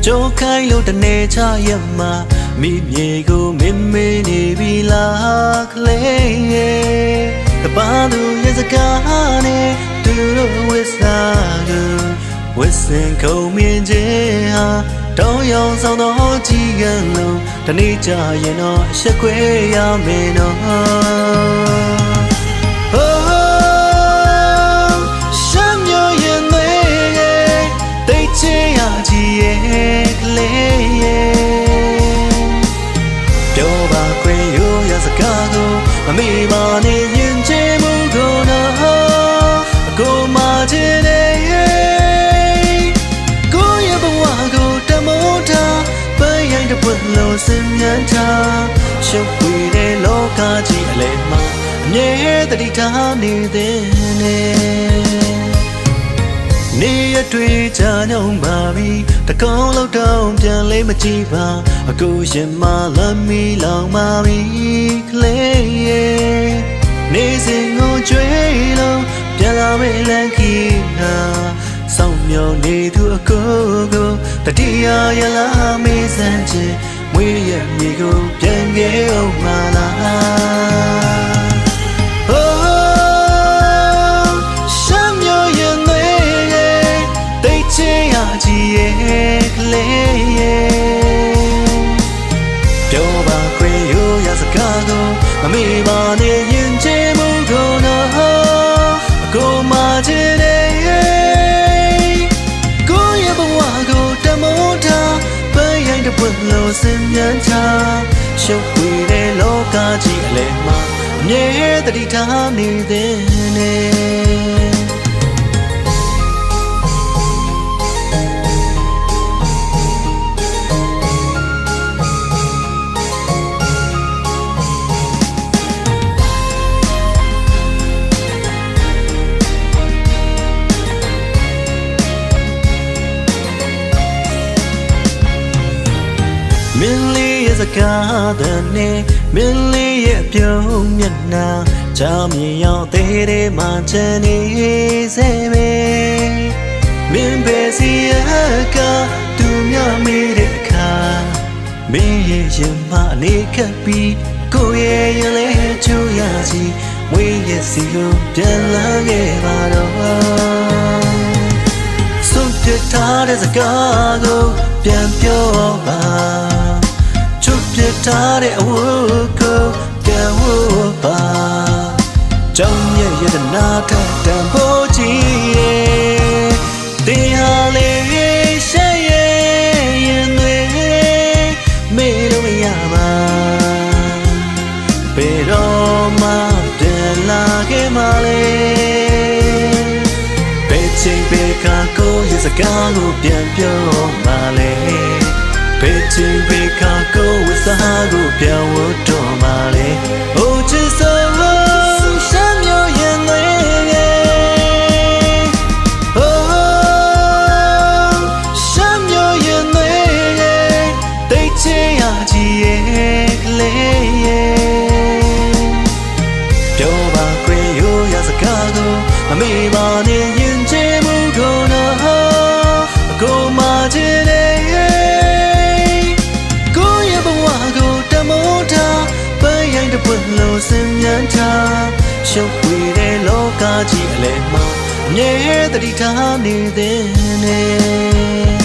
Cho khai lô tần nê cha yếm mà mi nhẹ cô mềm mê nê bi la khleie ta ba du ye zaka ne tu ro wisa go wisin khâu miên je ha Đâu yong sao đó chỉ gần lâu ta ni cha ye no sẽ quê ya me no Sam yo ye ne tay che ya ji ye khleie Cho ba quê yo ya zaka go mi ma ne yin che mu go na go ma je ne go ye ba wa go ta mo ta ba yang de put lo sim yan ta shou quy de lo ka ji a le ma nye ta di ta ni de ne Ni tui cha nhung ba bi ta con lâu đôngပြန်lấy mà chi ba aku shin ma la mi long ma bi khleie Ni sin ngô chuối lâuပြန်လာမေးလန်ခီနာစောင့်မျှော်နေသူအကိုကိုတတိယရလာမေးစမ်းချင်မွေးရမြေကိုပြန်ခဲ့အောင်မလားမမေးပါနဲ့ရင်ချေမှုကိုနော်အကိုမချင်တဲ့ကိုရဲ့ဘဝကိုတမိုးထားပန်းရိုင်းတစ်ပွင့်လို့စင်မြန်ချရှုပ်ဝေးတဲ့လောကကြီးအလဲမှာအမြဲတတိထားနေတဲ့နဲ့မင်းလေးရဲ့စကားတဲ့နဲ့မင်းလေးရဲ့ပြုံးမျက်နှာချောင်းမြင်ရောက်သေးတယ်မှချန်နေစေမေမင်းပဲစီရကသူမြမေးတဲ့အခါမင်းရဲ့ရင်မအနေခက်ပြီးကိုရဲ့ရင်လေးချိုးရစီမွေးရဲ့စီကိုပြန်လာခဲ့ပါတော့ဆုံးဖြတ်ထားတဲ့စကားကိုပြန်ပြောပါပြထားတဲ့အဝတ်ကိုပြန်ဝတ်ပါကြောင့်ရဲ့ရတနာထတန်ဖို့ကြီးရဲ့တရားလေးရှက်ရဲ့ရင်တွေမေးလို့မရပါဘယ်တော့မှပြန်လာခဲ့မှလဲဘယ်ချိန်ဘယ်ကကိုရဲ့စကားကိုပြန်ပြောမှလဲBetting beka go with the hago pia wo do ma le o chi so sham yo yin le oh sham yo yin le dai che ya ji ye kle ye pyo ba kwe yo ya saka go ma me ba ne yin che mu go na go ma ji leတပွင့်လို့စင်မြန်ချရှုပ်ဝေးတဲ့လောကကြီးအလဲမှာအမြဲတတိထားနေတဲ့